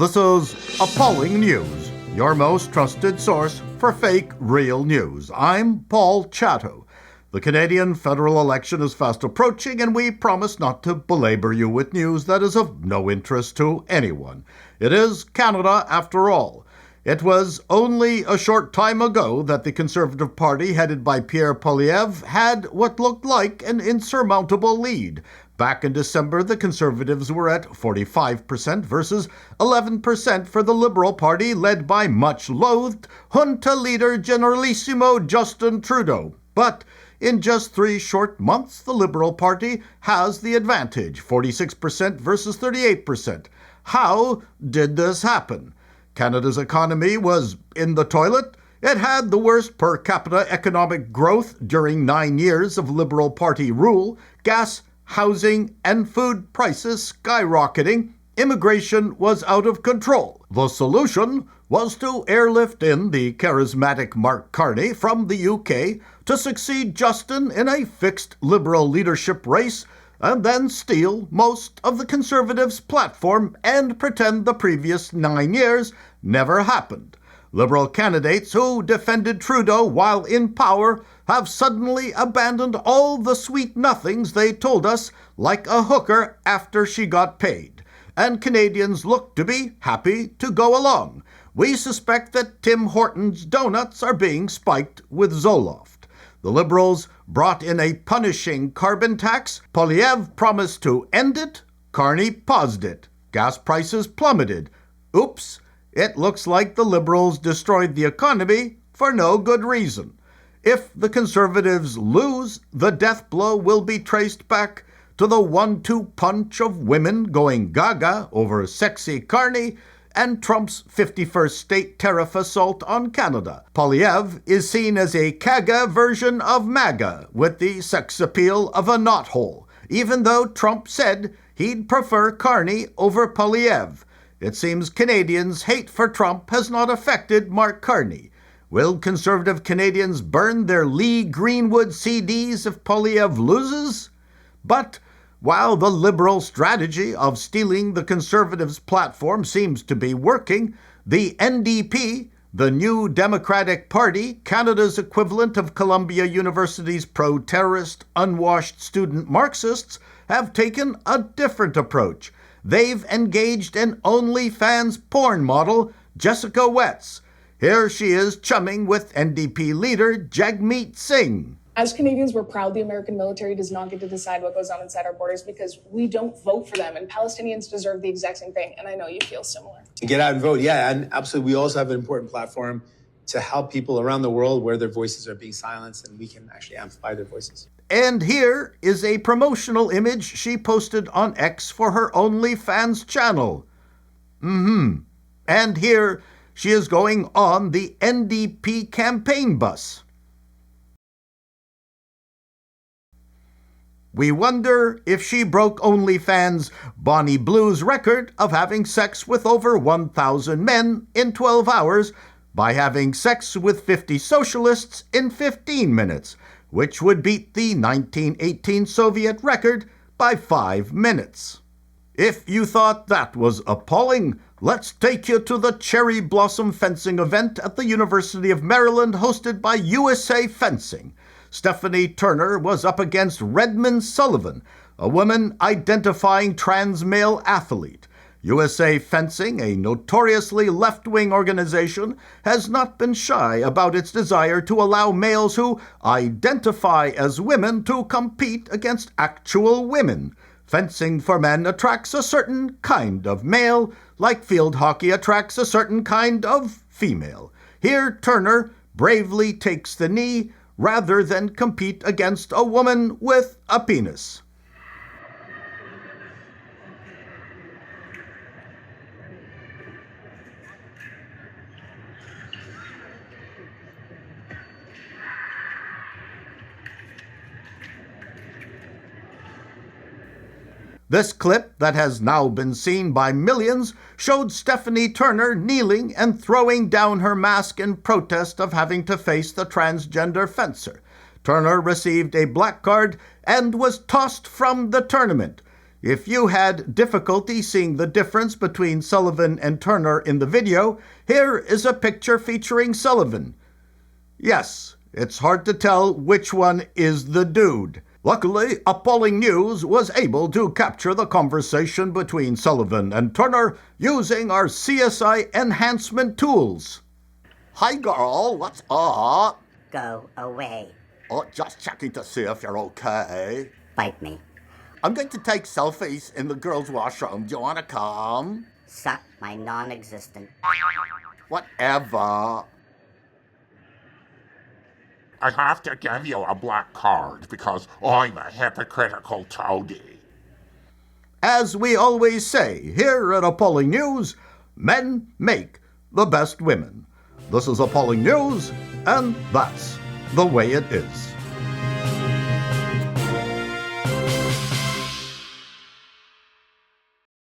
This is Appalling News, your most trusted source for fake, real news. I'm Paul Chatto. The Canadian federal election is fast approaching, and we promise not to belabor you with news that is of no interest to anyone. It is Canada, after all. It was only a short time ago that the Conservative Party, headed by Pierre Poilievre, had what looked like an insurmountable lead. Back in December, the Conservatives were at 45% versus 11% for the Liberal Party, led by much-loathed junta leader Generalissimo Justin Trudeau. But in just 3 short months, the Liberal Party has the advantage, 46% versus 38%. How did this happen? Canada's economy was in the toilet. It had the worst per capita economic growth during 9 years of Liberal Party rule. Gas, housing, and food prices skyrocketing. Immigration was out of control. The solution was to airlift in the charismatic Mark Carney from the UK to succeed Justin in a fixed Liberal leadership race, and then steal most of the Conservatives' platform and pretend the previous 9 years never happened. Liberal candidates who defended Trudeau while in power have suddenly abandoned all the sweet nothings they told us, like a hooker after she got paid. And Canadians look to be happy to go along. We suspect that Tim Hortons donuts are being spiked with Zoloft. The Liberals brought in a punishing carbon tax. Poilievre promised to end it. Carney paused it. Gas prices plummeted. Oops, it looks like the Liberals destroyed the economy for no good reason. If the Conservatives lose, the death blow will be traced back to the 1-2 punch of women going gaga over sexy Carney and Trump's 51st state tariff assault on Canada. Poilievre is seen as a CAGA version of MAGA, with the sex appeal of a knothole, even though Trump said he'd prefer Carney over Poilievre. It seems Canadians' hate for Trump has not affected Mark Carney. Will conservative Canadians burn their Lee Greenwood CDs if Poilievre loses? But while the Liberal strategy of stealing the Conservatives' platform seems to be working, the NDP, the New Democratic Party, Canada's equivalent of Columbia University's pro-terrorist, unwashed student Marxists, have taken a different approach. They've engaged an OnlyFans porn model, Jessica Wetz. Here she is chumming with NDP leader Jagmeet Singh. As Canadians, we're proud the American military does not get to decide what goes on inside our borders because we don't vote for them, and Palestinians deserve the exact same thing, and I know you feel similar. To get out and vote, yeah, and absolutely. We also have an important platform to help people around the world where their voices are being silenced, and we can actually amplify their voices. And here is a promotional image she posted on X for her OnlyFans channel. And here she is going on the NDP campaign bus. We wonder if she broke OnlyFans' Bonnie Blue's record of having sex with over 1,000 men in 12 hours by having sex with 50 socialists in 15 minutes, which would beat the 1918 Soviet record by 5 minutes. If you thought that was appalling, let's take you to the Cherry Blossom Fencing event at the University of Maryland hosted by USA Fencing. Stephanie Turner was up against Redmond Sullivan, a woman identifying trans male athlete. USA Fencing, a notoriously left-wing organization, has not been shy about its desire to allow males who identify as women to compete against actual women. Fencing for men attracts a certain kind of male, like field hockey attracts a certain kind of female. Here, Turner bravely takes the knee rather than compete against a woman with a penis. This clip, that has now been seen by millions, showed Stephanie Turner kneeling and throwing down her mask in protest of having to face the transgender fencer. Turner received a black card and was tossed from the tournament. If you had difficulty seeing the difference between Sullivan and Turner in the video, here is a picture featuring Sullivan. Yes, it's hard to tell which one is the dude. Luckily, Appalling News was able to capture the conversation between Sullivan and Turner using our CSI enhancement tools. Hi girl, what's up? Go away. Oh, just checking to see if you're okay. Bite me. I'm going to take selfies in the girls' washroom. Do you want to come? Suck my non-existent. Whatever. I have to give you a black card because I'm a hypocritical toady. As we always say here at Appalling News, men make the best women. This is Appalling News, and that's the way it is.